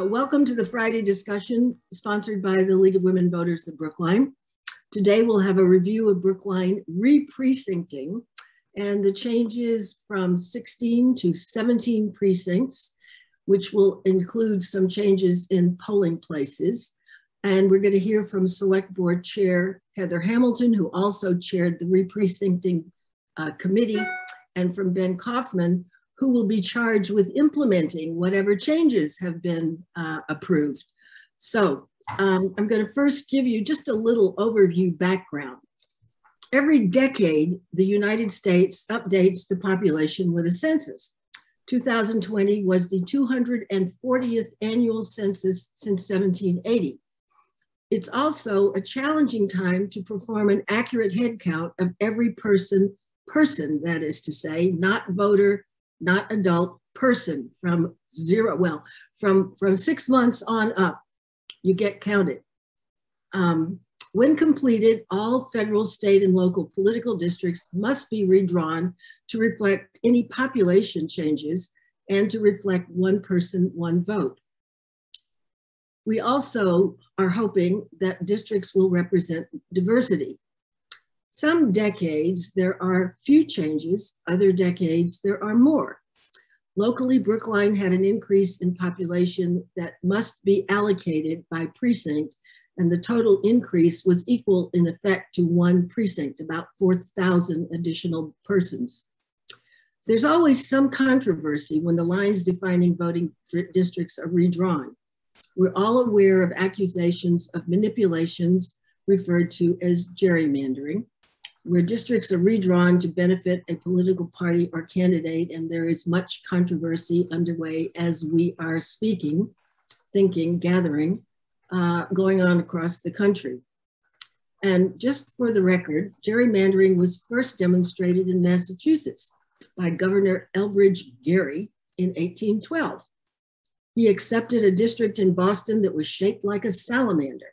Welcome to the Friday discussion sponsored by the League of Women Voters of Brookline. Today we'll have a review of Brookline Reprecincting and the changes from 16 to 17 precincts, which will include some changes in polling places. And we're going to hear from Select Board Chair Heather Hamilton, who also chaired the Reprecincting Committee, and from Ben Kaufman, who will be charged with implementing whatever changes have been approved. So I'm going to first give you just a little overview background. Every decade, the United States updates the population with a census. 2020 was the 240th annual census since 1780. It's also a challenging time to perform an accurate head count of every person, that is to say, not voter, not adult, person from zero, well, from 6 months on up, you get counted. When completed, all federal, state, and local political districts must be redrawn to reflect any population changes and to reflect one person, one vote. We also are hoping that districts will represent diversity. Some decades, there are few changes. Other decades, there are more. Locally, Brookline had an increase in population that must be allocated by precinct, and the total increase was equal in effect to one precinct, about 4,000 additional persons. There's always some controversy when the lines defining voting districts are redrawn. We're all aware of accusations of manipulations referred to as gerrymandering, where districts are redrawn to benefit a political party or candidate, and there is much controversy underway as we are speaking, thinking, gathering, going on across the country. And just for the record, gerrymandering was first demonstrated in Massachusetts by Governor Elbridge Gerry in 1812. He accepted a district in Boston that was shaped like a salamander.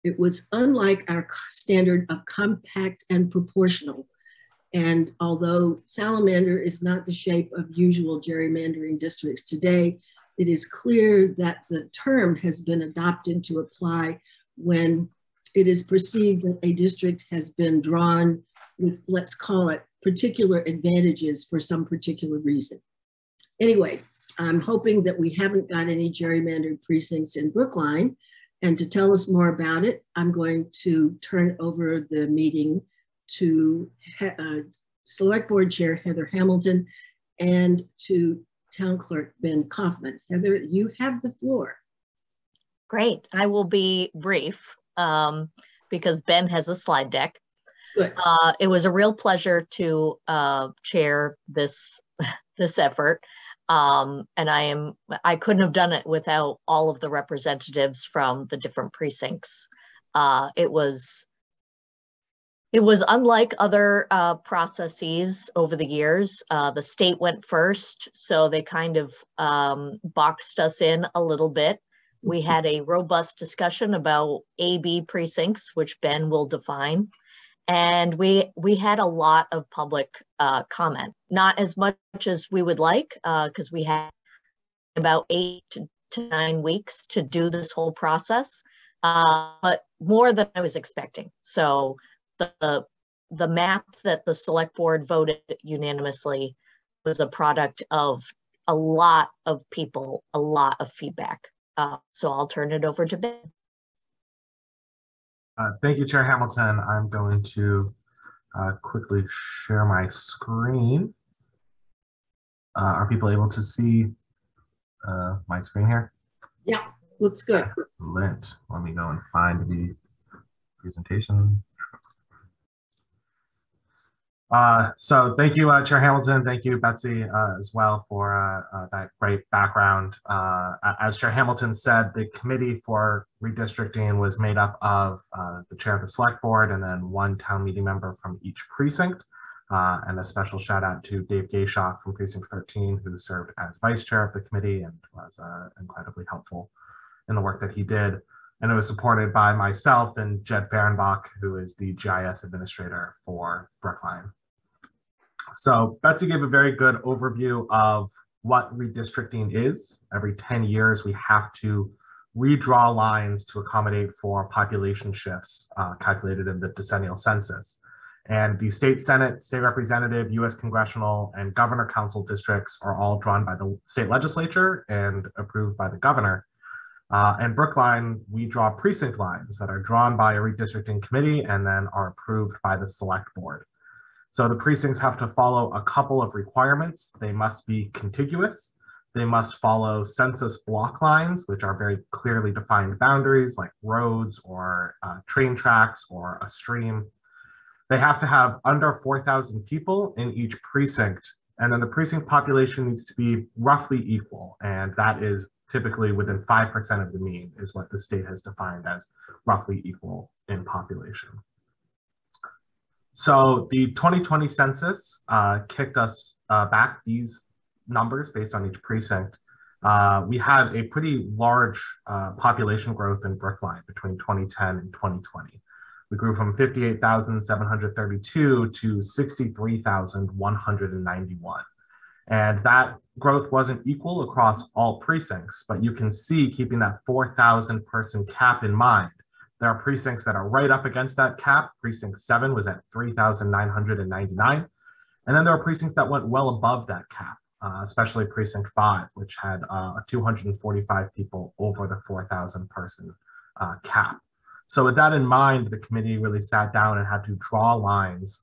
It was unlike our standard of compact and proportional. And although salamander is not the shape of usual gerrymandering districts today, it is clear that the term has been adopted to apply when it is perceived that a district has been drawn with, let's call it, particular advantages for some particular reason. Anyway, I'm hoping that we haven't got any gerrymandered precincts in Brookline. And to tell us more about it, I'm going to turn over the meeting to Select Board Chair Heather Hamilton and to Town Clerk Ben Kaufman. Heather, you have the floor. Great. I will be brief because Ben has a slide deck. Good. It was a real pleasure to chair this effort. And I couldn't have done it without all of the representatives from the different precincts. It was unlike other processes over the years. The state went first, so they kind of boxed us in a little bit. We had a robust discussion about AB precincts, which Ben will define. And we had a lot of public comment, not as much as we would like, because we had about 8 to 9 weeks to do this whole process, but more than I was expecting. So the map that the Select Board voted unanimously was a product of a lot of people, a lot of feedback. So I'll turn it over to Ben. Thank you, Chair Hamilton. I'm going to quickly share my screen. Are people able to see my screen here? Yeah, looks good. Excellent. Let me go and find the presentation. So thank you, Chair Hamilton. Thank you, Betsy, as well for that great background. As Chair Hamilton said, the committee for redistricting was made up of the chair of the Select Board and then one town meeting member from each precinct. And a special shout out to Dave Gayshaw from Precinct 13, who served as vice chair of the committee and was incredibly helpful in the work that he did. And it was supported by myself and Jed Fehrenbach, who is the GIS administrator for Brookline. So Betsy gave a very good overview of what redistricting is. Every 10 years, we have to redraw lines to accommodate for population shifts calculated in the decennial census. And the state Senate, state representative, US congressional, and governor council districts are all drawn by the state legislature and approved by the governor. And Brookline, we draw precinct lines that are drawn by a redistricting committee and then are approved by the SelectBoard. So the precincts have to follow a couple of requirements. They must be contiguous. They must follow census block lines, which are very clearly defined boundaries like roads or train tracks or a stream. They have to have under 4,000 people in each precinct. And then the precinct population needs to be roughly equal. And that is typically within 5% of the mean is what the state has defined as roughly equal in population. So the 2020 census kicked us back these numbers based on each precinct. We had a pretty large population growth in Brookline between 2010 and 2020. We grew from 58,732 to 63,191. And that growth wasn't equal across all precincts, but you can see, keeping that 4,000 person cap in mind, there are precincts that are right up against that cap. Precinct 7 was at 3,999. And then there are precincts that went well above that cap, especially Precinct 5, which had 245 people over the 4,000 person cap. So with that in mind, the committee really sat down and had to draw lines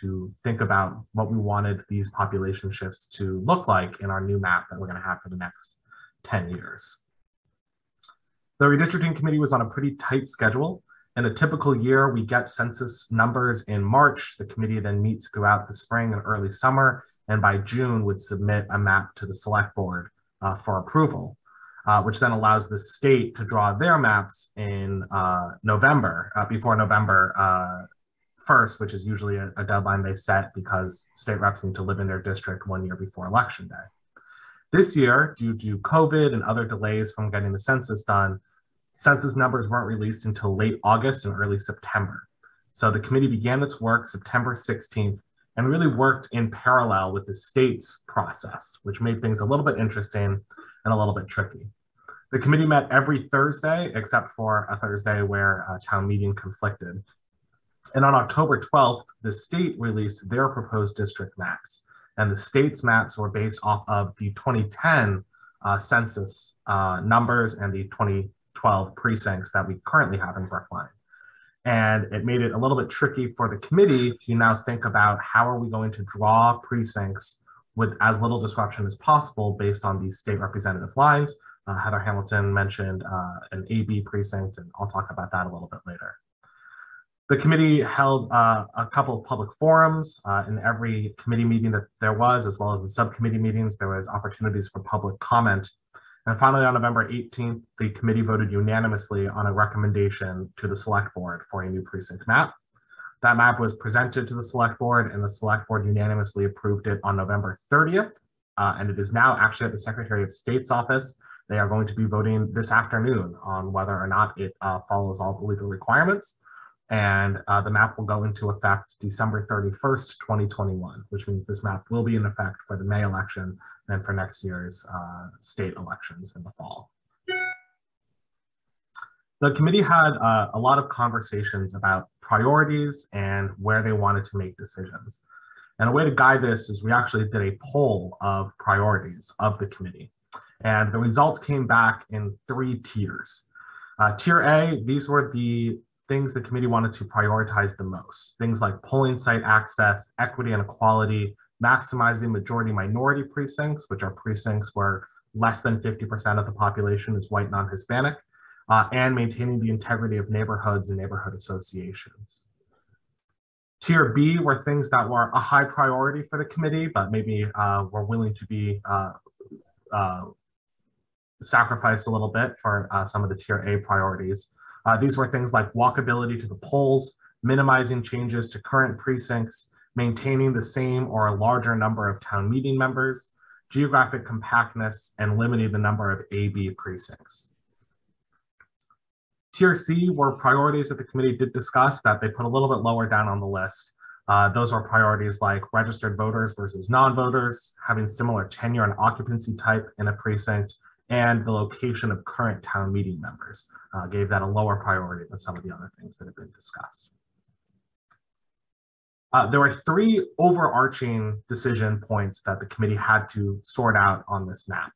to think about what we wanted these population shifts to look like in our new map that we're going to have for the next 10 years. The redistricting committee was on a pretty tight schedule. In a typical year, we get census numbers in March. The committee then meets throughout the spring and early summer, and by June would submit a map to the SelectBoard for approval. Which then allows the state to draw their maps in November, before November 1st, which is usually a deadline they set because state reps need to live in their district 1 year before Election Day. This year, due to COVID and other delays from getting the census done, census numbers weren't released until late August and early September. So the committee began its work September 16th and really worked in parallel with the state's process, which made things a little bit interesting and a little bit tricky. The committee met every Thursday, except for a Thursday where town meeting conflicted. And on October 12th, the state released their proposed district maps. And the state's maps were based off of the 2010 census numbers and the 2012 precincts that we currently have in Brookline. And it made it a little bit tricky for the committee to now think about how are we going to draw precincts with as little disruption as possible based on these state representative lines. Heather Hamilton mentioned an AB precinct, and I'll talk about that a little bit later. The committee held a couple of public forums in every committee meeting that there was, as well as in subcommittee meetings. There was opportunities for public comment. And finally, on November 18th, the committee voted unanimously on a recommendation to the SelectBoard for a new precinct map. That map was presented to the SelectBoard, and the SelectBoard unanimously approved it on November 30th. And it is now actually at the Secretary of State's office. They are going to be voting this afternoon on whether or not it follows all the legal requirements. And the map will go into effect December 31st, 2021, which means this map will be in effect for the May election and for next year's state elections in the fall. The committee had a lot of conversations about priorities and where they wanted to make decisions. And a way to guide this is we actually did a poll of priorities of the committee. And the results came back in 3 tiers. Tier A, these were the things the committee wanted to prioritize the most. Things like polling site access, equity and equality, maximizing majority minority precincts, which are precincts where less than 50% of the population is white non-Hispanic, and maintaining the integrity of neighborhoods and neighborhood associations. Tier B were things that were a high priority for the committee, but maybe were willing to be sacrificed a little bit for some of the Tier A priorities. These were things like walkability to the polls, minimizing changes to current precincts, maintaining the same or a larger number of town meeting members, geographic compactness, and limiting the number of AB precincts. Tier C were priorities that the committee did discuss that they put a little bit lower down on the list. Those are priorities like registered voters versus non-voters, having similar tenure and occupancy type in a precinct, and the location of current town meeting members. Gave that a lower priority than some of the other things that have been discussed. There were three overarching decision points that the committee had to sort out on this map.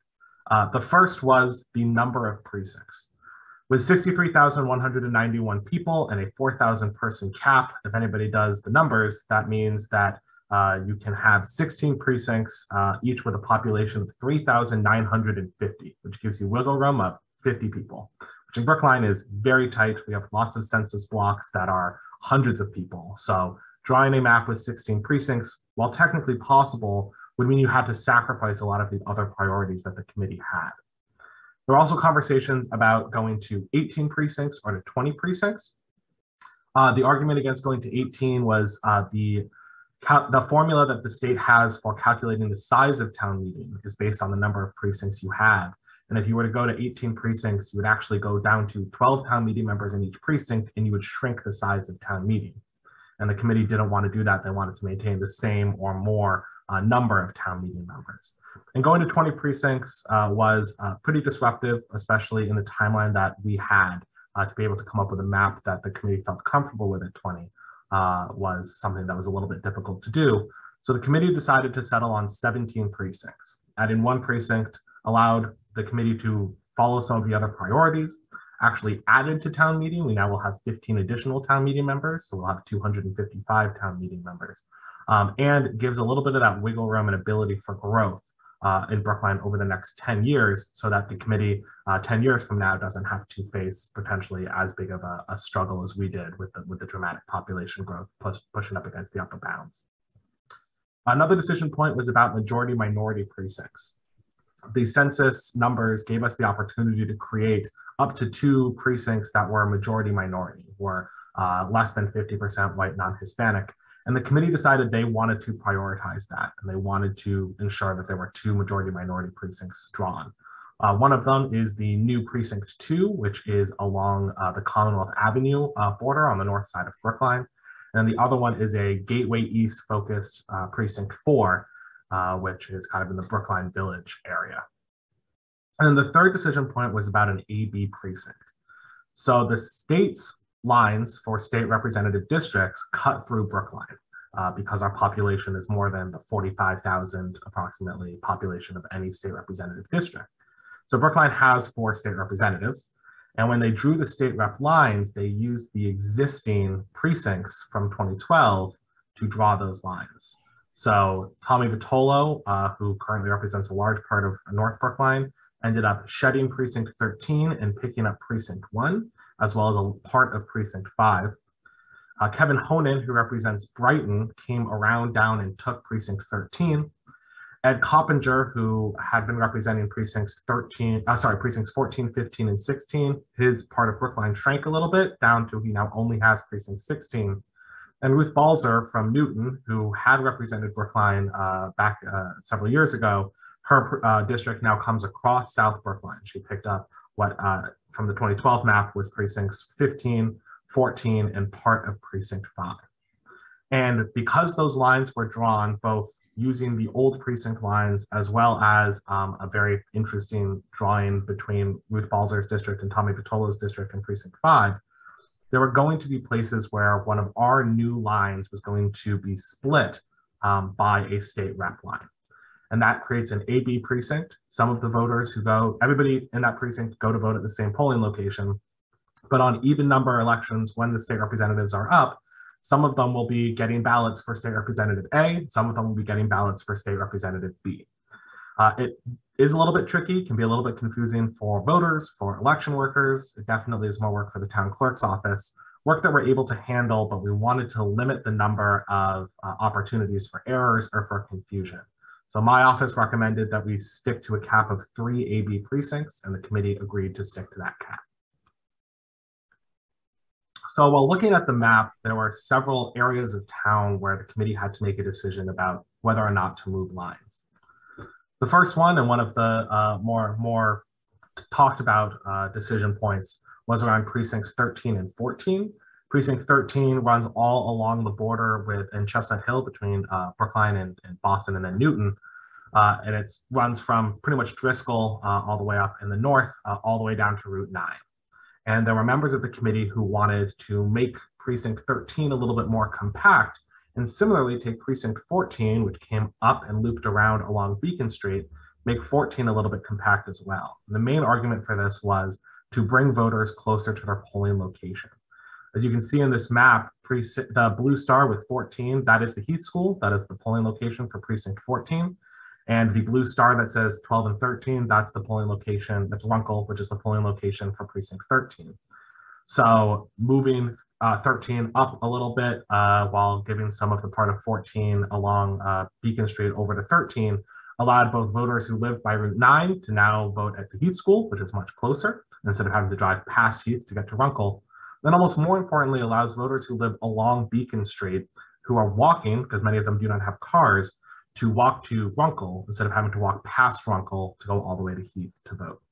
The first was the number of precincts. With 63,191 people and a 4,000 person cap, if anybody does the numbers, that means that you can have 16 precincts, each with a population of 3,950, which gives you wiggle room of 50 people, which in Brookline is very tight. We have lots of census blocks that are hundreds of people. So drawing a map with 16 precincts, while technically possible, would mean you had to sacrifice a lot of the other priorities that the committee had. There were also conversations about going to 18 precincts or to 20 precincts. The argument against going to 18 was the formula that the state has for calculating the size of town meeting is based on the number of precincts you have. And if you were to go to 18 precincts, you would actually go down to 12 town meeting members in each precinct, and you would shrink the size of town meeting. And the committee didn't want to do that. They wanted to maintain the same or more number of town meeting members. And going to 20 precincts was pretty disruptive, especially in the timeline that we had to be able to come up with a map that the committee felt comfortable with at 20 was something that was a little bit difficult to do. So the committee decided to settle on 17 precincts. Adding one precinct allowed the committee to follow some of the other priorities. Actually added to town meeting, we now will have 15 additional town meeting members, so we'll have 255 town meeting members, and gives a little bit of that wiggle room and ability for growth in Brookline over the next 10 years, so that the committee 10 years from now doesn't have to face potentially as big of a struggle as we did with the dramatic population growth pushing up against the upper bounds. Another decision point was about majority minority precincts. The census numbers gave us the opportunity to create up to 2 precincts that were majority minority, were less than 50% white, non-Hispanic. And the committee decided they wanted to prioritize that, and they wanted to ensure that there were 2 majority minority precincts drawn. One of them is the new Precinct 2, which is along the Commonwealth Avenue border on the north side of Brookline. And the other one is a Gateway East focused Precinct 4, which is kind of in the Brookline Village area. And the third decision point was about an AB precinct. So the state's lines for state representative districts cut through Brookline because our population is more than the 45,000 approximately population of any state representative district. So Brookline has 4 state representatives. And when they drew the state rep lines, they used the existing precincts from 2012 to draw those lines. So Tommy Vitolo, who currently represents a large part of North Brookline, ended up shedding Precinct 13 and picking up Precinct 1, as well as a part of Precinct 5. Kevin Honan, who represents Brighton, came around down and took Precinct 13. Ed Coppinger, who had been representing precincts 14, 15, and 16, his part of Brookline shrank a little bit down to he now only has Precinct 16. And Ruth Balzer from Newton, who had represented Brookline back several years ago, her district now comes across South Brookline. She picked up what from the 2012 map was precincts 15, 14, and part of Precinct 5. And because those lines were drawn both using the old precinct lines as well as a very interesting drawing between Ruth Balzer's district and Tommy Vitolo's district in Precinct 5, there were going to be places where one of our new lines was going to be split by a state rep line. And that creates an AB precinct. Some of the voters who go, everybody in that precinct go to vote at the same polling location. But on even number elections, when the state representatives are up, some of them will be getting ballots for state representative A, some of them will be getting ballots for state representative B. It is a little bit tricky, can be a little bit confusing for voters, for election workers. It definitely is more work for the town clerk's office, work that we're able to handle, but we wanted to limit the number of opportunities for errors or for confusion. So my office recommended that we stick to a cap of 3 AB precincts, and the committee agreed to stick to that cap. So while looking at the map, there were several areas of town where the committee had to make a decision about whether or not to move lines. The first one, and one of the more talked about decision points, was around precincts 13 and 14. Precinct 13 runs all along the border in Chestnut Hill between Brookline and Boston and then Newton. And it runs from pretty much Driscoll all the way up in the north, all the way down to Route 9. And there were members of the committee who wanted to make Precinct 13 a little bit more compact, and similarly take Precinct 14, which came up and looped around along Beacon Street, make 14 a little bit compact as well. And the main argument for this was to bring voters closer to their polling location. As you can see in this map, the blue star with 14, that is the Heath School, that is the polling location for Precinct 14. And the blue star that says 12 and 13, that's the polling location, that's Runkle, which is the polling location for Precinct 13. So moving 13 up a little bit while giving some of the part of 14 along Beacon Street over to 13 allowed both voters who live by Route 9 to now vote at the Heath School, which is much closer, instead of having to drive past Heath to get to Runkle. Then almost more importantly, allows voters who live along Beacon Street, who are walking, because many of them do not have cars, to walk to Runkle instead of having to walk past Runkle to go all the way to Heath to vote.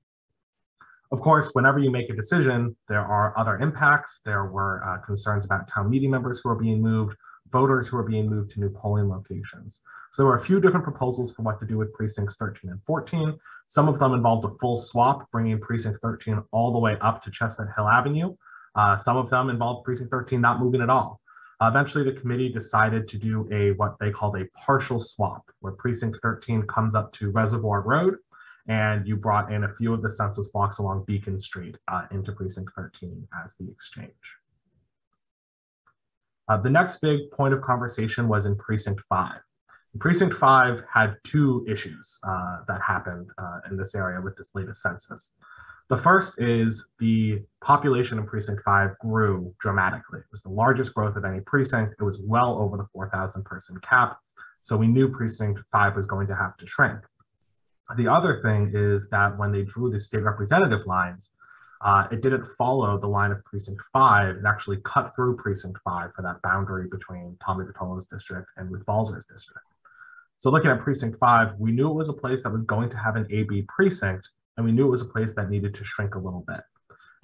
Of course, whenever you make a decision, there are other impacts. There were concerns about town meeting members who are being moved, voters who are being moved to new polling locations. So there were a few different proposals for what to do with precincts 13 and 14. Some of them involved a full swap, bringing precinct 13 all the way up to Chestnut Hill Avenue. Some of them involved precinct 13 not moving at all. Eventually, the committee decided to do what they called a partial swap, where precinct 13 comes up to Reservoir Road, and you brought in a few of the census blocks along Beacon Street into precinct 13 as the exchange. The next big point of conversation was in precinct 5. Precinct 5 had two issues that happened in this area with this latest census. The first is the population in precinct 5 grew dramatically. It was the largest growth of any precinct. It was well over the 4,000 person cap. So we knew precinct 5 was going to have to shrink. The other thing is that when they drew the state representative lines, it didn't follow the line of precinct 5. It actually cut through precinct 5 for that boundary between Tommy Vitolo's district and Ruth Balzer's district. So looking at precinct 5, we knew it was a place that was going to have an AB precinct, and we knew it was a place that needed to shrink a little bit.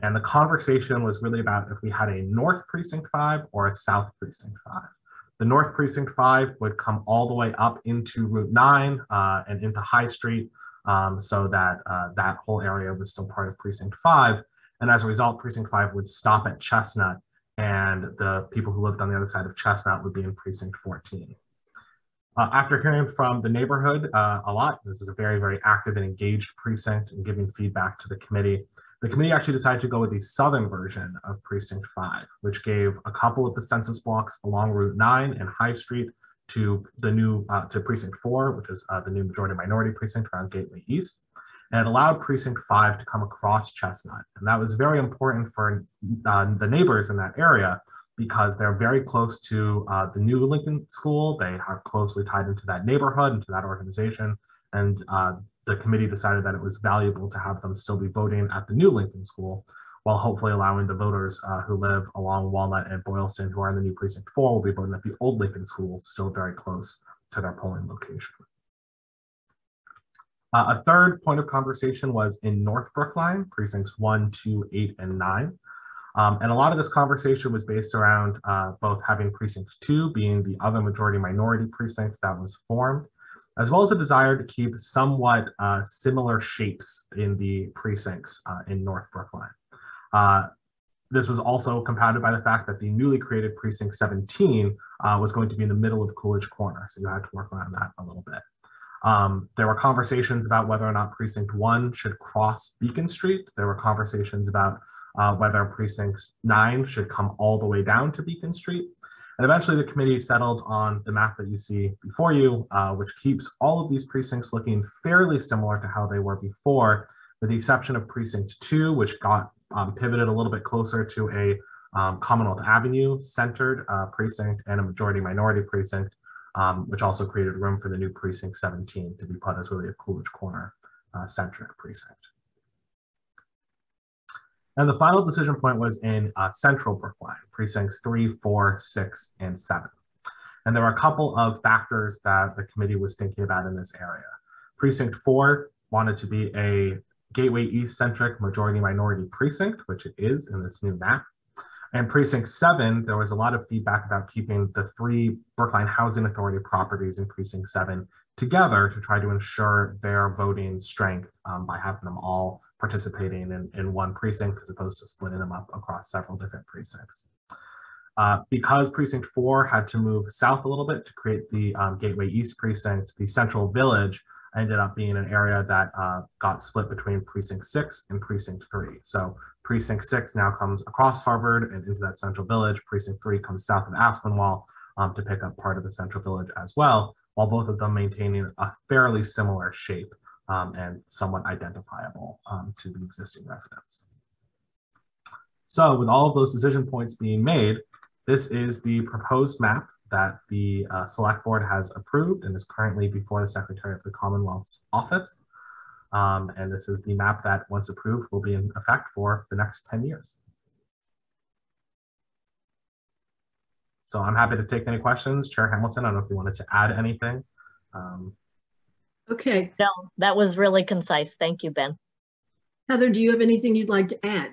And the conversation was really about if we had a North Precinct 5 or a South Precinct 5. The North Precinct 5 would come all the way up into Route 9 and into High Street, so that that whole area was still part of Precinct 5. And as a result, Precinct 5 would stop at Chestnut, and the people who lived on the other side of Chestnut would be in Precinct 14. After hearing from the neighborhood a lot, this is a very, very active and engaged precinct and giving feedback to the committee actually decided to go with the southern version of Precinct 5, which gave a couple of the census blocks along Route 9 and High Street to the new, to Precinct 4, which is the new majority minority precinct around Gateway East. And it allowed Precinct 5 to come across Chestnut. And that was very important for the neighbors in that area, because they're very close to the new Lincoln School. They are closely tied into that neighborhood, into that organization. And the committee decided that it was valuable to have them still be voting at the new Lincoln School, while hopefully allowing the voters who live along Walnut and Boylston, who are in the new Precinct 4, will be voting at the old Lincoln School, still very close to their polling location. A third point of conversation was in North Brookline, precincts 1, 2, 8, and 9. And a lot of this conversation was based around both having precinct 2 being the other majority minority precinct that was formed, as well as a desire to keep somewhat similar shapes in the precincts in North Brookline. This was also compounded by the fact that the newly created precinct 17 was going to be in the middle of Coolidge Corner, so you had to work around that a little bit. There were conversations about whether or not precinct 1 should cross Beacon Street. There were conversations about whether precinct 9 should come all the way down to Beacon Street. And eventually the committee settled on the map that you see before you, which keeps all of these precincts looking fairly similar to how they were before, with the exception of precinct 2, which got pivoted a little bit closer to a Commonwealth Avenue centered precinct and a majority minority precinct, which also created room for the new precinct 17 to be put as really a Coolidge Corner centric precinct. And the final decision point was in central Brookline, precincts 3, 4, 6, and 7. And there were a couple of factors that the committee was thinking about in this area. Precinct 4 wanted to be a Gateway East centric majority minority precinct, which it is in this new map. And Precinct 7, there was a lot of feedback about keeping the 3 Brookline Housing Authority properties in Precinct 7 together to try to ensure their voting strength by having them all participating in one precinct as opposed to splitting them up across several different precincts. Because Precinct 4 had to move south a little bit to create the Gateway East precinct, the Central Village ended up being an area that got split between Precinct 6 and Precinct 3. So Precinct 6 now comes across Harvard and into that Central Village. Precinct 3 comes south of Aspinwall to pick up part of the Central Village as well, while both of them maintaining a fairly similar shape and somewhat identifiable to the existing residents. So with all of those decision points being made, this is the proposed map that the Select Board has approved and is currently before the Secretary of the Commonwealth's office. And this is the map that, once approved, will be in effect for the next 10 years. So I'm happy to take any questions. Chair Hamilton, I don't know if you wanted to add anything. Okay. No, that was really concise. Thank you, Ben. Heather, do you have anything you'd like to add?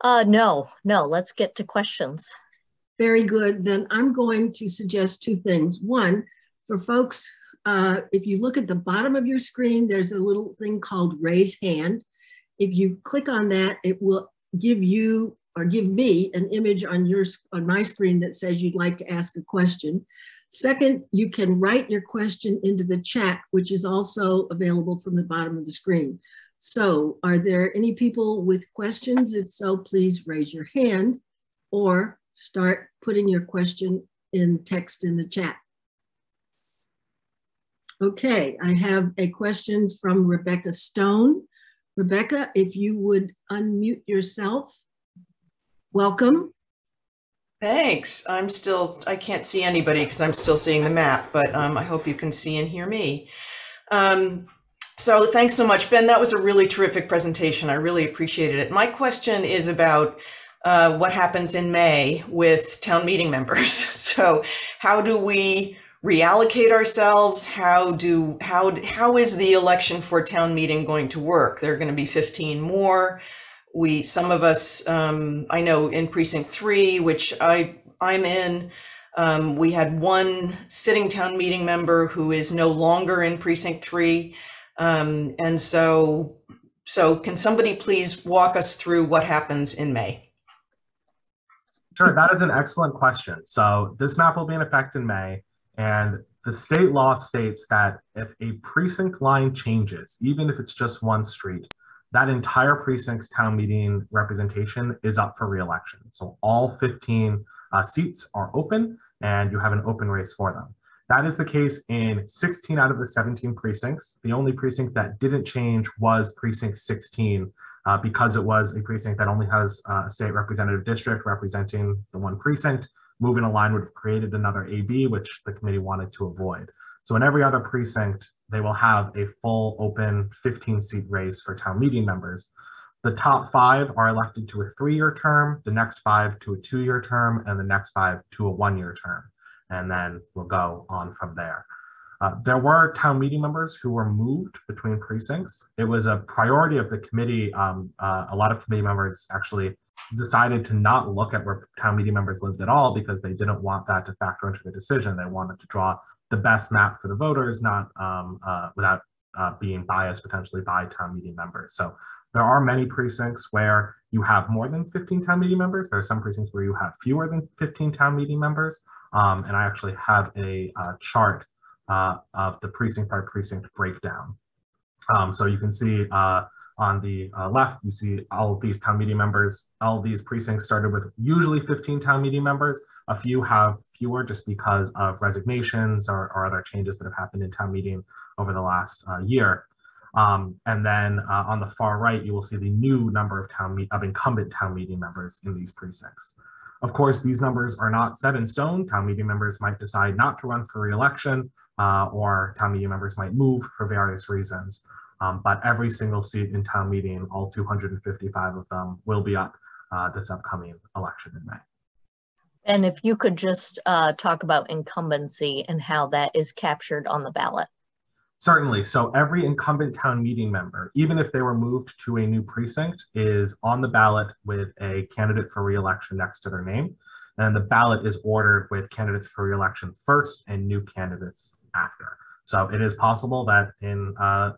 No, let's get to questions. Very good. Then I'm going to suggest 2 things. One, for folks, if you look at the bottom of your screen, there's a little thing called raise hand. If you click on that, it will give you or give me an image on my screen that says you'd like to ask a question. Second, you can write your question into the chat, which is also available from the bottom of the screen. So are there any people with questions? If so, please raise your hand or start putting your question in text in the chat. Okay, I have a question from Rebecca Stone. Rebecca, if you would unmute yourself. Welcome. Thanks. I can't see anybody because I'm still seeing the map, but I hope you can see and hear me. So thanks so much, Ben. That was a really terrific presentation. I really appreciated it. My question is about what happens in May with town meeting members. So how do we reallocate ourselves? How is the election for town meeting going to work? There are going to be 15 more. Some of us, I know in Precinct 3, which I'm in, we had one sitting town meeting member who is no longer in Precinct 3. And so can somebody please walk us through what happens in May? Sure, that is an excellent question. So this map will be in effect in May, and the state law states that if a precinct line changes, even if it's just one street, that entire precinct's town meeting representation is up for re-election. So all 15 seats are open and you have an open race for them. That is the case in 16 out of the 17 precincts. The only precinct that didn't change was Precinct 16 because it was a precinct that only has a state representative district representing the one precinct. Moving a line would have created another AB, which the committee wanted to avoid. So in every other precinct, they will have a full open 15-seat race for town meeting members. The top 5 are elected to a 3-year term, the next 5 to a 2-year term, and the next 5 to a 1-year term. And then we'll go on from there. There were town meeting members who were moved between precincts. It was a priority of the committee. A lot of committee members actually decided to not look at where town meeting members lived at all because they didn't want that to factor into the decision. They wanted to draw the best map for the voters, not without being biased potentially by town meeting members. So there are many precincts where you have more than 15 town meeting members. There are some precincts where you have fewer than 15 town meeting members. And I actually have a chart of the precinct by precinct breakdown. So you can see on the left, you see all of these town meeting members. All of these precincts started with usually 15 town meeting members. A few have fewer just because of resignations or other changes that have happened in town meeting over the last year. And then on the far right, you will see the new number of incumbent town meeting members in these precincts. Of course, these numbers are not set in stone. Town meeting members might decide not to run for re-election, or town meeting members might move for various reasons. But every single seat in town meeting, all 255 of them, will be up this upcoming election in May. And if you could just talk about incumbency and how that is captured on the ballot. Certainly. So every incumbent town meeting member, even if they were moved to a new precinct, is on the ballot with a candidate for re-election next to their name. And the ballot is ordered with candidates for re-election first and new candidates after. So it is possible that in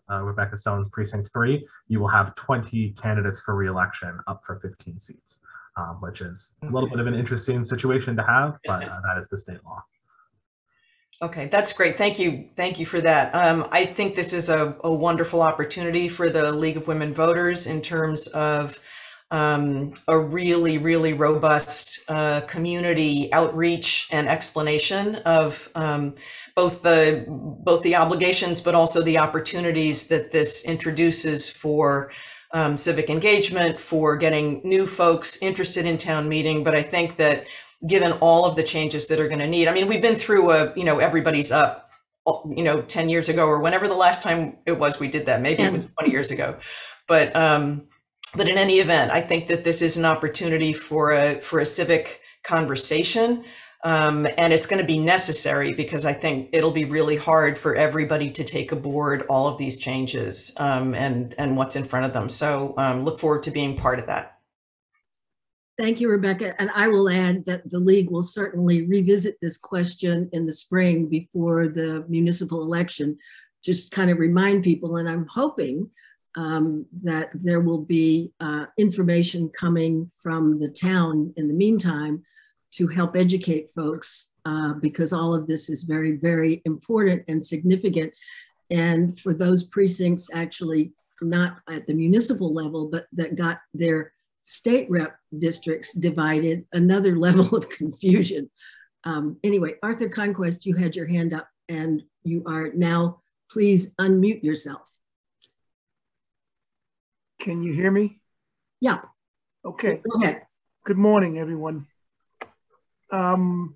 Rebecca Stone's precinct 3, you will have 20 candidates for re-election up for 15 seats, which is a little bit of an interesting situation to have, but that is the state law. Okay, that's great. Thank you. Thank you for that. I think this is a wonderful opportunity for the League of Women Voters in terms of a really, really robust community outreach and explanation of both the obligations, but also the opportunities that this introduces for civic engagement, for getting new folks interested in town meeting. But I think that given all of the changes that are going to need, I mean, we've been through everybody's up, 10 years ago or whenever the last time it was we did that. Maybe it was 20 years ago, but in any event, I think that this is an opportunity for a civic conversation, and it's going to be necessary because I think it'll be really hard for everybody to take aboard all of these changes and what's in front of them. So look forward to being part of that. Thank you, Rebecca. And I will add that the League will certainly revisit this question in the spring before the municipal election, just kind of remind people. And I'm hoping that there will be information coming from the town in the meantime to help educate folks because all of this is very, very important and significant. And for those precincts actually not at the municipal level, but that got their state rep districts divided, another level of confusion. Anyway, Arthur Conquest, you had your hand up and you are now, please unmute yourself. Can you hear me? Yeah. Okay. Go ahead. Good morning, everyone. So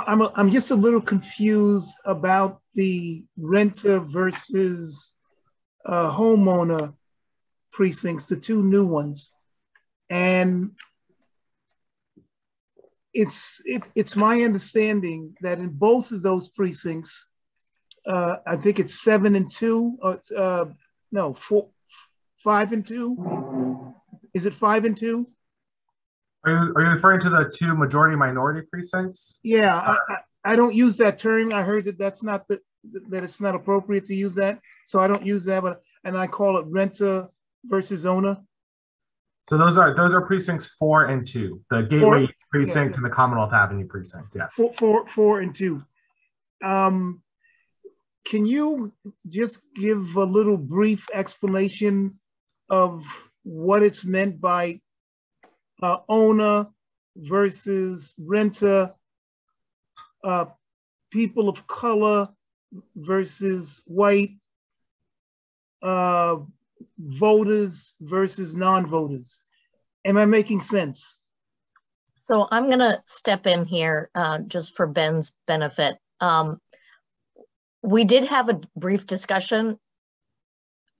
I'm just a little confused about the renter versus homeowner precincts, the two new ones, and it's my understanding that in both of those precincts, I think it's 7 and 2, or no, 5 and 2. Is it 5 and 2? Are you referring to the two majority-minority precincts? Yeah, I don't use that term. I heard that that's not that it's not appropriate to use that, so I don't use that. And I call it renter versus owner. So those are precincts 4 and 2, the Gateway precinct and the Commonwealth Avenue precinct. Yes. 4 and 2. Can you just give a little brief explanation of what it's meant by owner versus renter, people of color versus white, voters versus non-voters? Am I making sense? So I'm going to step in here just for Ben's benefit. We did have a brief discussion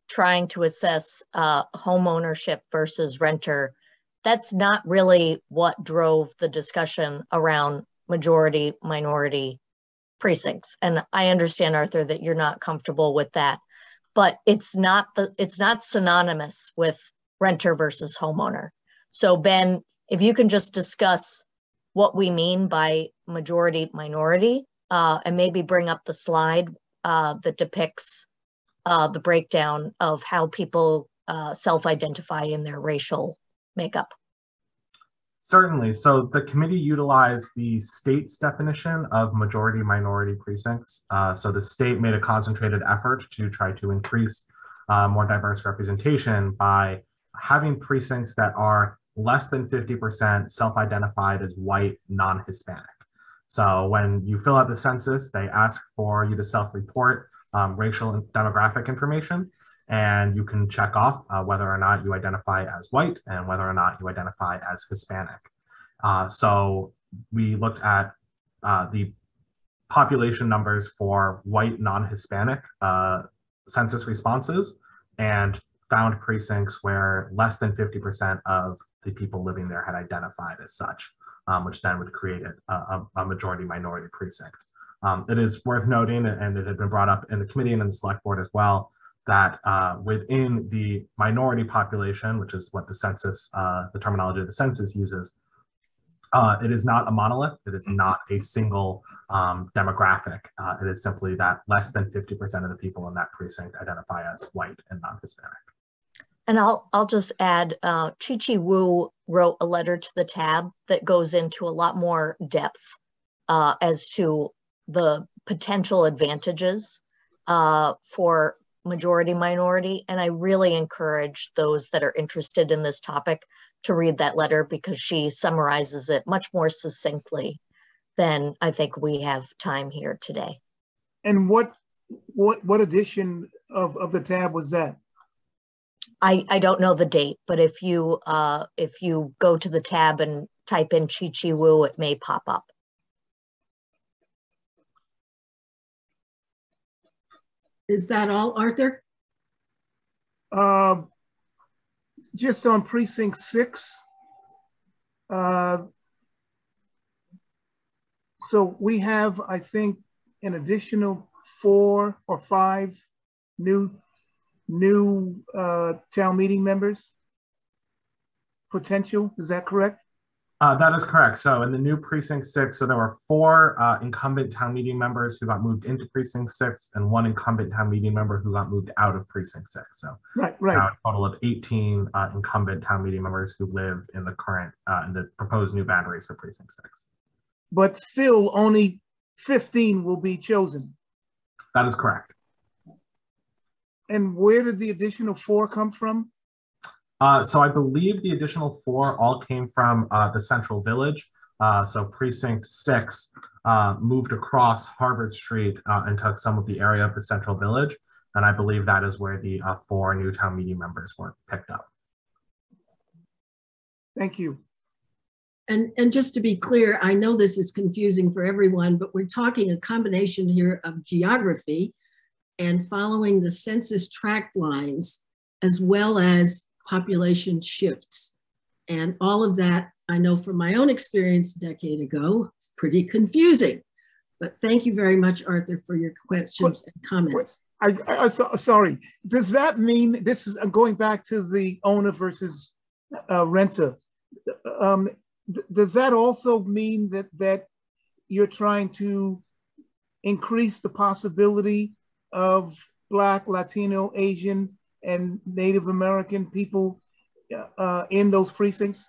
trying to assess home ownership versus renter. That's not really what drove the discussion around majority minority precincts. And I understand, Arthur, that you're not comfortable with that, but it's not synonymous with renter versus homeowner. So Ben, if you can just discuss what we mean by majority minority and maybe bring up the slide that depicts the breakdown of how people self-identify in their racial makeup. Certainly. So the committee utilized the state's definition of majority minority precincts. So the state made a concentrated effort to try to increase more diverse representation by having precincts that are less than 50% self-identified as white, non-Hispanic. So when you fill out the census, they ask for you to self-report racial and demographic information, and you can check off whether or not you identify as white and whether or not you identify as Hispanic. So we looked at the population numbers for white non-Hispanic census responses and found precincts where less than 50% of the people living there had identified as such, which then would create a majority minority precinct. It is worth noting, and it had been brought up in the committee and in the select board as well, that within the minority population, which is what the census, the terminology of the census uses, it is not a monolith. It is not a single demographic. It is simply that less than 50% of the people in that precinct identify as white and non-Hispanic. And I'll just add, Chi-Chi Wu wrote a letter to the tab that goes into a lot more depth as to the potential advantages for majority minority. And I really encourage those that are interested in this topic to read that letter, because she summarizes it much more succinctly than I think we have time here today. And what edition of the tab was that? I don't know the date, but if you go to the tab and type in Chi-Chi Wu, it may pop up. Is that all, Arthur? Just on precinct 6. So we have, I think, an additional 4 or 5 new town meeting members potential. Is that correct? That is correct. So in the new precinct 6, so there were 4 incumbent town meeting members who got moved into precinct 6 and 1 incumbent town meeting member who got moved out of precinct 6. So right. Now a total of 18 incumbent town meeting members who live in the current, in the proposed new boundaries for precinct 6. But still only 15 will be chosen. That is correct. And where did the additional 4 come from? So I believe the additional 4 all came from the Central Village. So precinct 6 moved across Harvard Street and took some of the area of the Central Village. And I believe that is where the 4 new town meeting members were picked up. Thank you. And just to be clear, I know this is confusing for everyone, but we're talking a combination here of geography and following the census tract lines, as well as population shifts. And all of that, I know from my own experience a decade ago, it's pretty confusing. But thank you very much, Arthur, for your questions and comments. Sorry, does that mean, this is going back to the owner versus renter, does that also mean that you're trying to increase the possibility of Black, Latino, Asian, and Native American people in those precincts?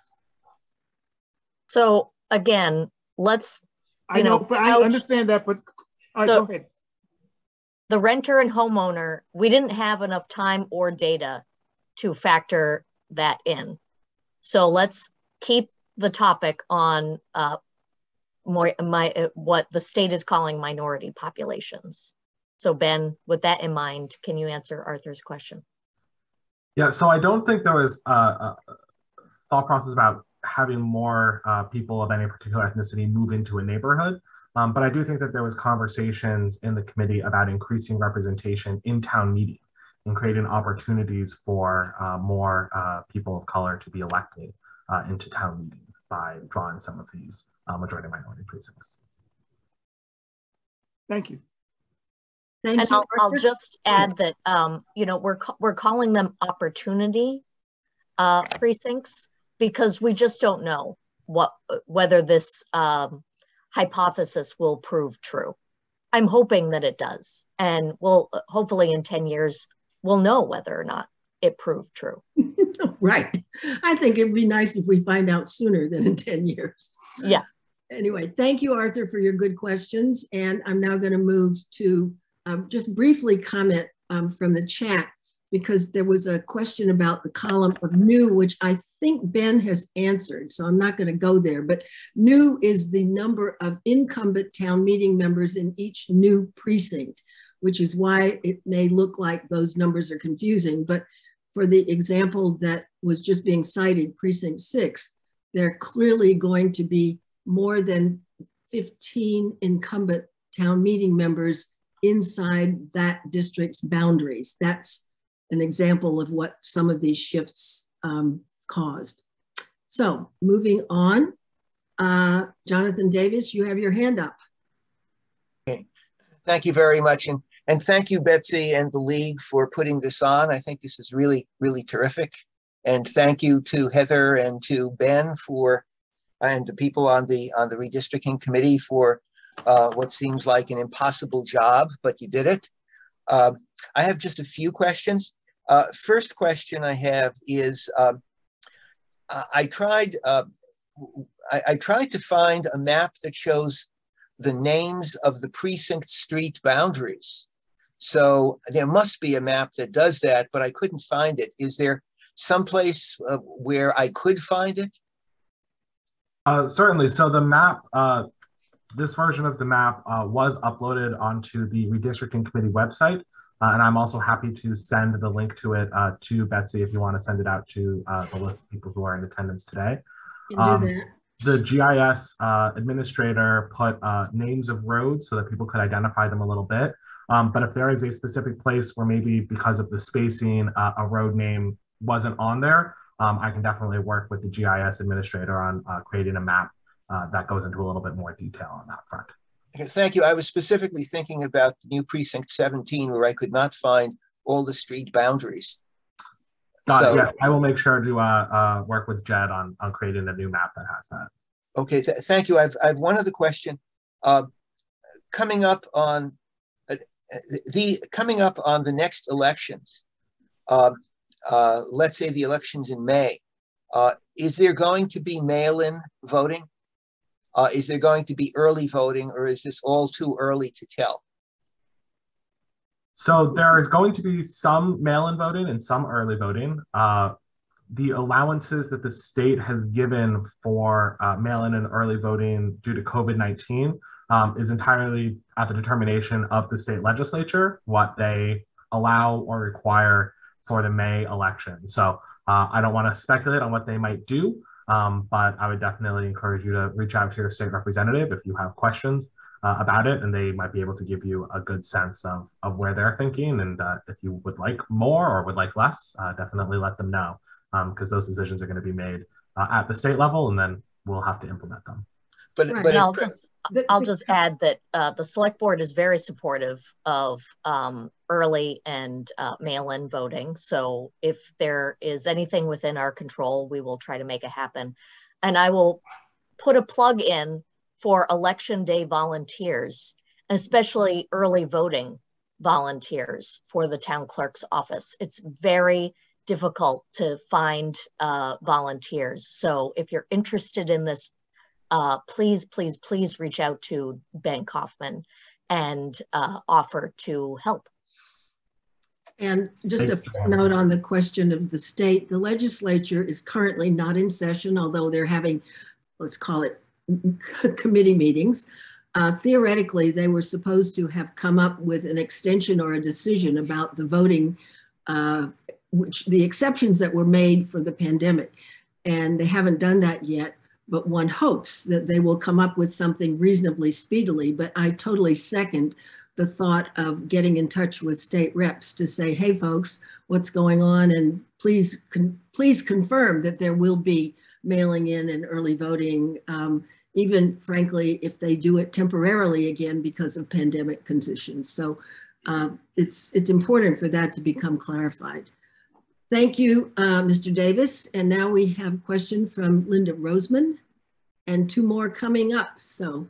So again, let's, I know, but I understand that, but go ahead. The renter and homeowner, we didn't have enough time or data to factor that in. So let's keep the topic on what the state is calling minority populations. So Ben, with that in mind, can you answer Arthur's question? Yeah, so I don't think there was a thought process about having more people of any particular ethnicity move into a neighborhood. But I do think that there was conversations in the committee about increasing representation in town meeting and creating opportunities for more people of color to be elected into town meeting by drawing some of these majority minority precincts. Thank you. And I'll just add that you know, we're calling them opportunity precincts because we just don't know whether this hypothesis will prove true. I'm hoping that it does, and we'll hopefully in 10 years we'll know whether or not it proved true. Right. I think it'd be nice if we find out sooner than in 10 years. Yeah. Anyway, thank you, Arthur, for your good questions. And I'm now going to move to just briefly comment from the chat, because there was a question about the column of new, which I think Ben has answered. So I'm not going to go there, but new is the number of incumbent town meeting members in each new precinct, which is why it may look like those numbers are confusing. But for the example that was just being cited, precinct 6, they're clearly going to be more than 15 incumbent town meeting members inside that district's boundaries. That's an example of what some of these shifts caused. So moving on, Jonathan Davis, you have your hand up. Okay. Thank you very much. And thank you, Betsy and the League, for putting this on. I think this is really, really terrific. And thank you to Heather and to Ben and the people on the redistricting committee for what seems like an impossible job, but you did it. I have just a few questions. First question I have is, I tried to find a map that shows the names of the precinct street boundaries. So there must be a map that does that, but I couldn't find it. Is there someplace where I could find it? Certainly. So the map, this version of the map was uploaded onto the redistricting committee website. And I'm also happy to send the link to it to Betsy if you want to send it out to the list of people who are in attendance today. Can do that. The GIS administrator put names of roads so that people could identify them a little bit. But if there is a specific place where maybe because of the spacing, a road name wasn't on there, I can definitely work with the GIS administrator on creating a map that goes into a little bit more detail on that front. Okay, thank you. I was specifically thinking about the new precinct 17 where I could not find all the street boundaries. Got it. Yes, I will make sure to work with Jed on creating a new map that has that. Okay, thank you. I have one other question. Coming up on the next elections, let's say the elections in May, is there going to be mail-in voting? Is there going to be early voting, or is this all too early to tell? So there is going to be some mail-in voting and some early voting. The allowances that the state has given for mail-in and early voting due to COVID-19 is entirely at the determination of the state legislature, what they allow or require for the May election. So I don't want to speculate on what they might do, but I would definitely encourage you to reach out to your state representative if you have questions about it, and they might be able to give you a good sense of where they're thinking. And if you would like more or would like less, definitely let them know, because those decisions are going to be made at the state level, and then we'll have to implement them. But I'll just add that the select board is very supportive of early and mail-in voting. So if there is anything within our control, we will try to make it happen. And I will put a plug in for election day volunteers, especially early voting volunteers for the town clerk's office. It's very difficult to find volunteers. So if you're interested in this, please reach out to Ben Kaufman and offer to help. And just a footnote on the question of the state, the legislature is currently not in session, although they're having, let's call it, committee meetings. Theoretically, they were supposed to have come up with an extension or a decision about the voting, which the exceptions that were made for the pandemic. And they haven't done that yet, but one hopes that they will come up with something reasonably speedily. But I totally second the thought of getting in touch with state reps to say, hey folks, what's going on? And please confirm that there will be mailing in and early voting, even frankly, if they do it temporarily again because of pandemic conditions. So it's important for that to become clarified. Thank you, Mr. Davis. And now we have a question from Linda Roseman and two more coming up. So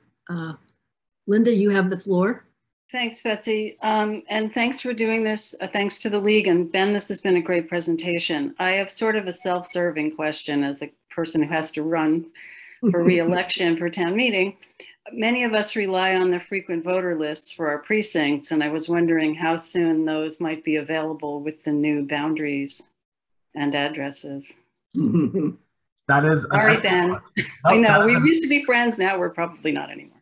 Linda, you have the floor. Thanks, Betsy. And thanks for doing this. Thanks to the League. And Ben, this has been a great presentation. I have sort of a self-serving question as a person who has to run for re-election for town meeting. Many of us rely on the frequent voter lists for our precincts, and I was wondering how soon those might be available with the new boundaries and addresses. That is sorry, Ben. I know we used to be friends. Now we're probably not anymore.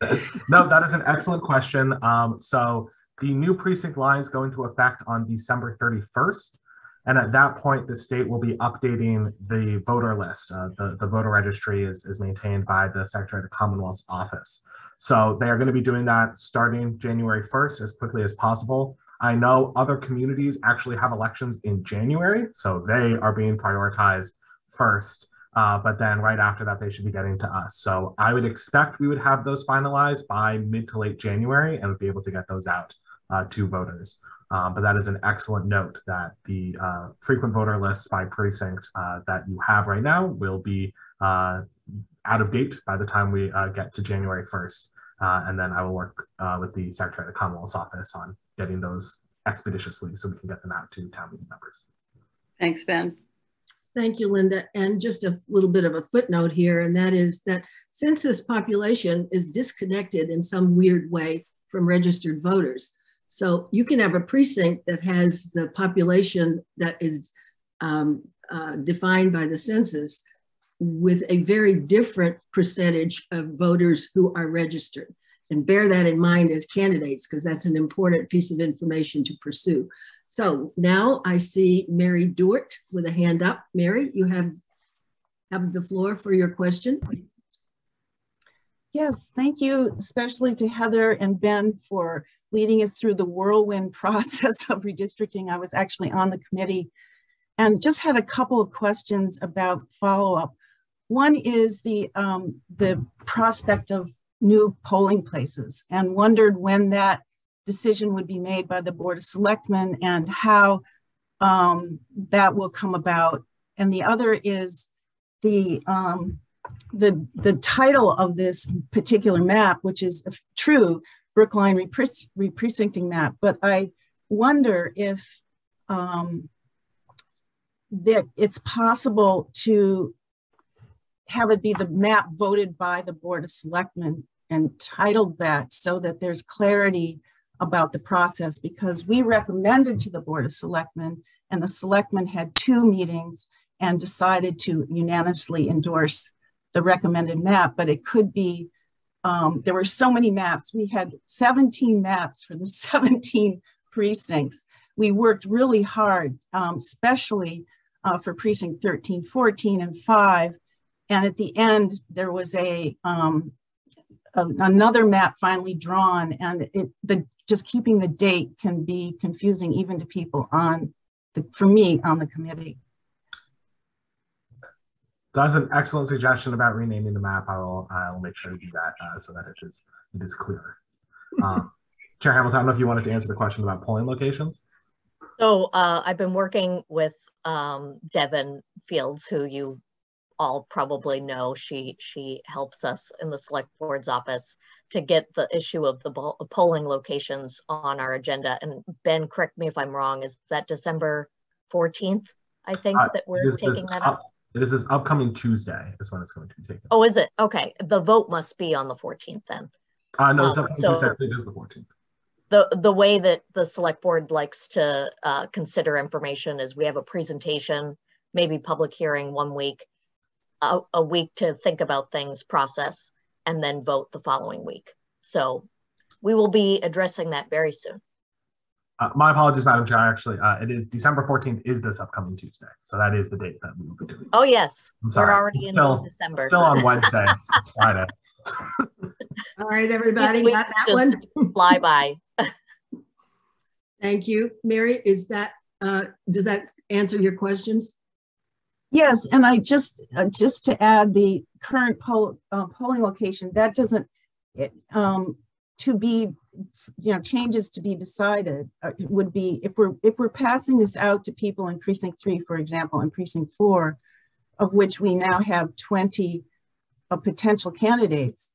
No, that is an excellent question. So the new precinct lines go into effect on December 31st. And at that point, the state will be updating the voter list. The voter registry is maintained by the Secretary of the Commonwealth's office. So they are going to be doing that starting January 1st as quickly as possible. I know other communities actually have elections in January, so they are being prioritized first but then right after that, they should be getting to us. So I would expect we would have those finalized by mid to late January and would be able to get those out to voters. But that is an excellent note that the frequent voter list by precinct that you have right now will be out of date by the time we get to January 1st. And then I will work with the Secretary of the Commonwealth's office on getting those expeditiously so we can get them out to town meeting members. Thanks, Ben. Thank you, Linda. And just a little bit of a footnote here, and that is that census population is disconnected in some weird way from registered voters. So you can have a precinct that has the population that is defined by the census with a very different percentage of voters who are registered. And bear that in mind as candidates, because that's an important piece of information to pursue. So now I see Mary Dort with a hand up. Mary, you have the floor for your question. Yes, thank you, especially to Heather and Ben for leading us through the whirlwind process of redistricting. I was actually on the committee and just had a couple of questions about follow-up. One is the prospect of new polling places, and wondered when that decision would be made by the Board of Selectmen and how that will come about. And the other is the title of this particular map, which is a true Brookline reprecincting map. But I wonder if that it's possible to have it be the map voted by the Board of Selectmen and titled that, so that there's clarity about the process, because we recommended to the Board of Selectmen, and the Selectmen had 2 meetings and decided to unanimously endorse the recommended map. But it could be, there were so many maps. We had 17 maps for the 17 precincts. We worked really hard, especially for precinct 13, 14, and 5. And at the end, there was another map finally drawn, and just keeping the date can be confusing even to people for me on the committee. That's an excellent suggestion about renaming the map. I'll make sure to do that so that it is clearer. Chair Hamilton, I don't know if you wanted to answer the question about polling locations. So I've been working with Devin Fields, who you all probably know. She helps us in the Select Board's office to get the issue of the polling locations on our agenda. And Ben, correct me if I'm wrong, is that December 14th, I think, that we're taking that up? It is this upcoming Tuesday is when it's going to be taken. Oh, is it? Okay, the vote must be on the 14th then. No, it's upcoming Tuesday, I think it is the 14th. The way that the Select Board likes to consider information is we have a presentation, maybe public hearing 1 week, a week to think about things, process, and then vote the following week. So we will be addressing that very soon. My apologies, Madam Chair. Actually, it is December 14th is this upcoming Tuesday. So that is the date that we will be doing. Oh, yes. We're already in December. Still on Wednesday. It's Friday. All right, everybody. Got that one? Fly by. Thank you. Mary, does that answer your questions? Yes, and I just to add the current polling location, that doesn't to be, changes to be decided would be if we're passing this out to people in precinct 3, for example, and precinct 4, of which we now have 20 potential candidates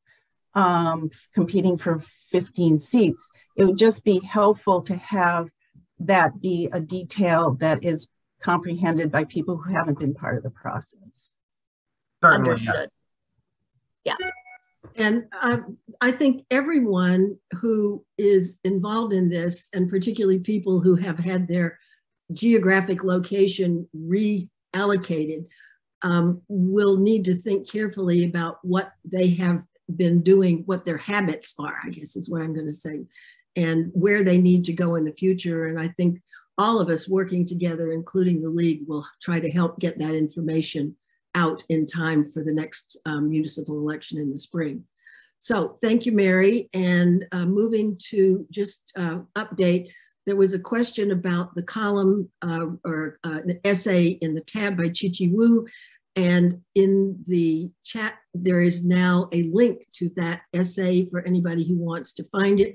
competing for 15 seats. It would just be helpful to have that be a detail that is comprehended by people who haven't been part of the process. Certainly, understood. yes. Yeah. And I think everyone who is involved in this, and particularly people who have had their geographic location reallocated, will need to think carefully about what they have been doing, what their habits are, I guess is what I'm going to say, and where they need to go in the future. And I think all of us working together, including the League, will try to help get that information out in time for the next municipal election in the spring. So thank you, Mary. And moving to just update, there was a question about the column or an essay in the tab by Chi-Chi Wu And in the chat, there is now a link to that essay for anybody who wants to find it.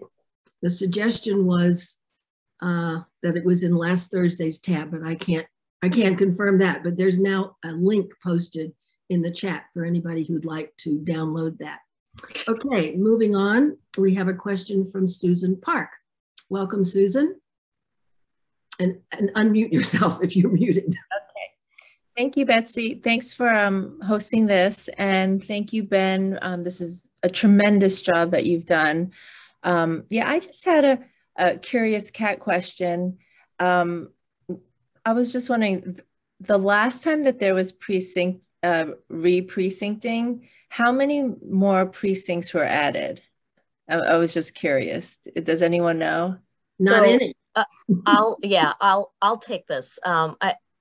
The suggestion was that it was in last Thursday's tab, but I can't confirm that, but there's now a link posted in the chat for anybody who'd like to download that. Okay, moving on, we have a question from Susan Park. Welcome, Susan. And unmute yourself if you're muted. Okay. Thank you, Betsy. Thanks for hosting this. And thank you, Ben. This is a tremendous job that you've done. Yeah, I just had a curious cat question. I was just wondering, the last time that there was re-precincting, how many more precincts were added? I was just curious. Does anyone know? Not any. I'll take this.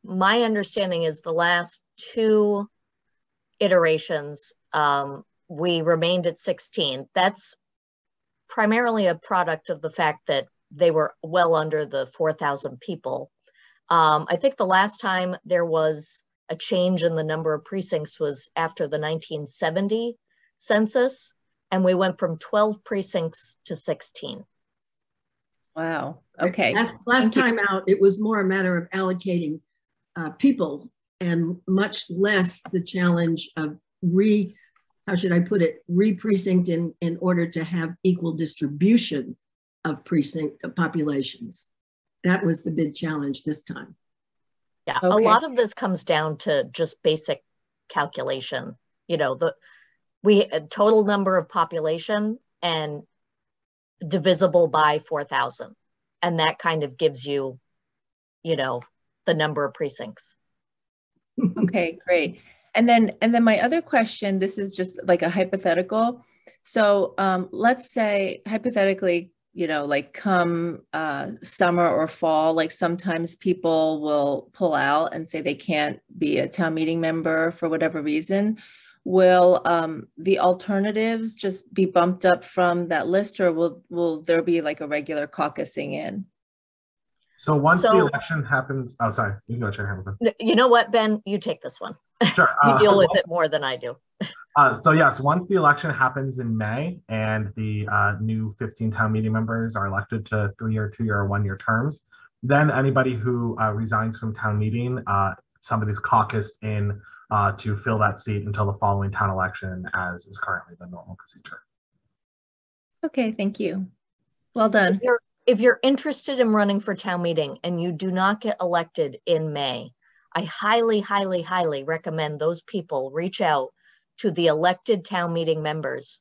My understanding is the last 2 iterations, we remained at 16. That's primarily a product of the fact that they were well under the 4,000 people. I think the last time there was a change in the number of precincts was after the 1970 census, and we went from 12 precincts to 16. Wow. Okay. Last time out, it was more a matter of allocating people and much less the challenge of re-precinct in order to have equal distribution of precinct populations. That was the big challenge this time. Yeah, okay. A lot of this comes down to just basic calculation. You know, total number of population and divisible by 4,000. And that kind of gives you, you know, the number of precincts. Okay, great. And then my other question, this is just like a hypothetical. So let's say hypothetically, you know, like come summer or fall, like sometimes people will pull out and say they can't be a town meeting member for whatever reason. Will the alternatives just be bumped up from that list, or will there be like a regular caucusing in? So once the election happens, oh, sorry, you go, Chair Hamilton. You know what, Ben, you take this one. Sure. You deal with it more than I do. So yes, once the election happens in May and the new 15 town meeting members are elected to 3-year, 2-year, or 1-year terms, then anybody who resigns from town meeting, somebody's caucused in to fill that seat until the following town election, as is currently the normal procedure. Okay, thank you. Well done. If you're interested in running for town meeting and you do not get elected in May, I highly, highly, highly recommend those people reach out to the elected town meeting members,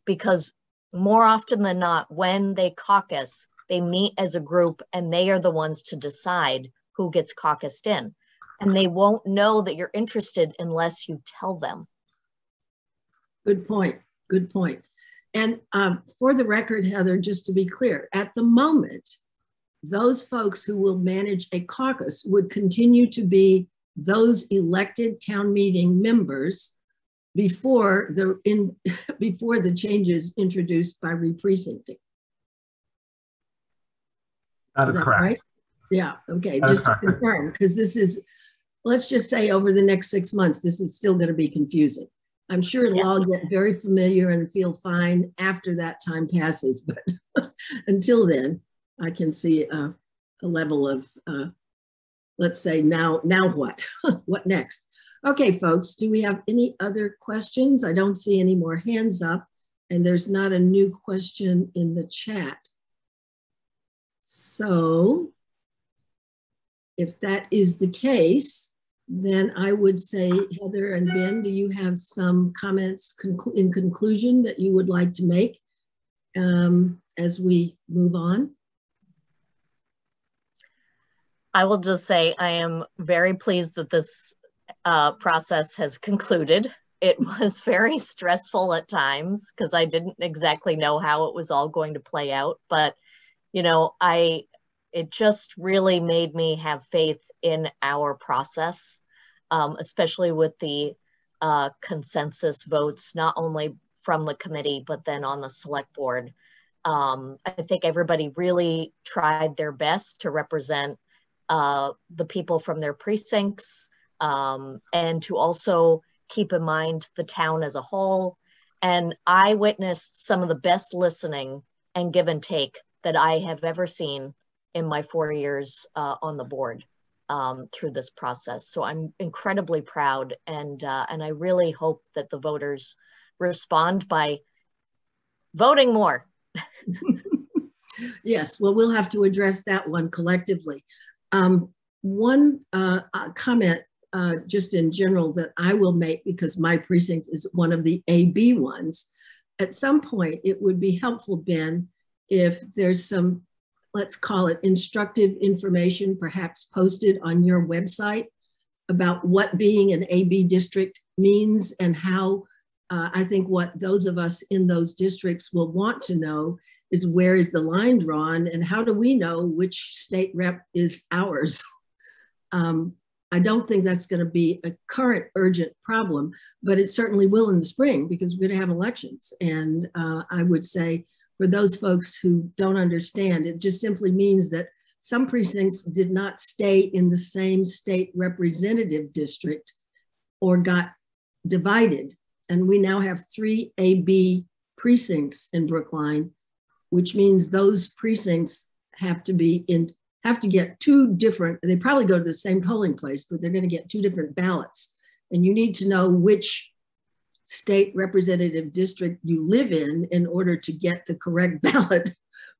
because more often than not, when they caucus, they meet as a group and they are the ones to decide who gets caucused in. And they won't know that you're interested unless you tell them. Good point. Good point. And for the record, Heather, just to be clear, at the moment, those folks who will manage a caucus would continue to be those elected town meeting members before the changes introduced by re-precincting. That is correct. Right? Yeah, okay, That just to confirm, because this is, let's just say over the next 6 months, this is still going to be confusing. I'm sure it'll all get very familiar and feel fine after that time passes, but until then, I can see a level of, let's say, now what? What next? Okay, folks, do we have any other questions? I don't see any more hands up, and there's not a new question in the chat. So if that is the case, then I would say, Heather and Ben, do you have some comments in conclusion that you would like to make as we move on? I will just say I am very pleased that this process has concluded. It was very stressful at times because I didn't exactly know how it was all going to play out, but you know, it just really made me have faith in our process, especially with the consensus votes, not only from the committee, but then on the select board. I think everybody really tried their best to represent the people from their precincts, and to also keep in mind the town as a whole. And I witnessed some of the best listening and give and take that I have ever seen in my 4 years on the board through this process. So I'm incredibly proud, and I really hope that the voters respond by voting more. Yes, well, we'll have to address that one collectively. One comment just in general that I will make, because my precinct is one of the AB ones. At some point, it would be helpful, Ben, if there's some, let's call it instructive information, perhaps posted on your website about what being an AB district means, and how I think what those of us in those districts will want to know is, where is the line drawn, and how do we know which state rep is ours? I don't think that's going to be a current urgent problem, but it certainly will in the spring, because we're going to have elections. And I would say, for those folks who don't understand, it just simply means that some precincts did not stay in the same state representative district or got divided. And we now have 3 AB precincts in Brookline, which means those precincts have to get 2 different, they probably go to the same polling place, but they're going to get 2 different ballots. And you need to know which state representative district you live in order to get the correct ballot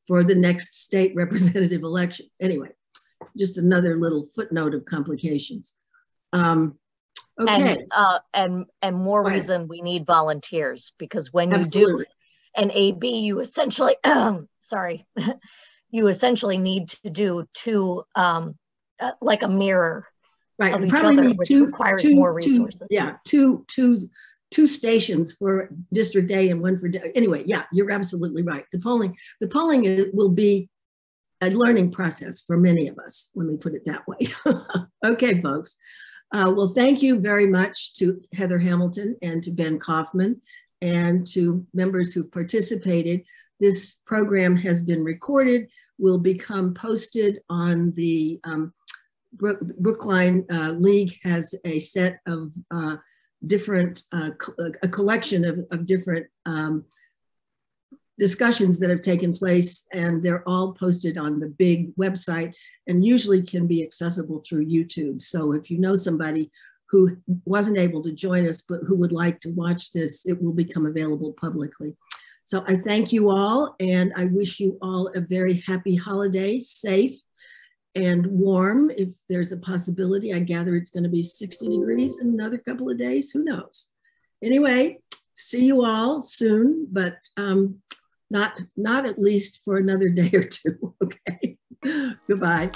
for the next state representative election. Anyway, just another little footnote of complications. Okay. And more reason we need volunteers, because when Absolutely. you do an AB, you essentially, sorry, you essentially need to do 2, like a mirror of each other, which requires more resources. Yeah, two stations for District A and one for, anyway, yeah, you're absolutely right. The polling will be a learning process for many of us, let me put it that way. Okay, folks. Well, thank you very much to Heather Hamilton and to Ben Kaufman, and to members who participated. This program has been recorded, will become posted on the Brookline League has a set of different, a collection of different discussions that have taken place, and they're all posted on the big website and usually can be accessible through YouTube. So if you know somebody who wasn't able to join us, but who would like to watch this, it will become available publicly. So I thank you all, and I wish you all a very happy holiday, safe and warm. If there's a possibility, I gather it's going to be 60 degrees in another couple of days, who knows? Anyway, see you all soon, but not at least for another day or 2, okay? Goodbye.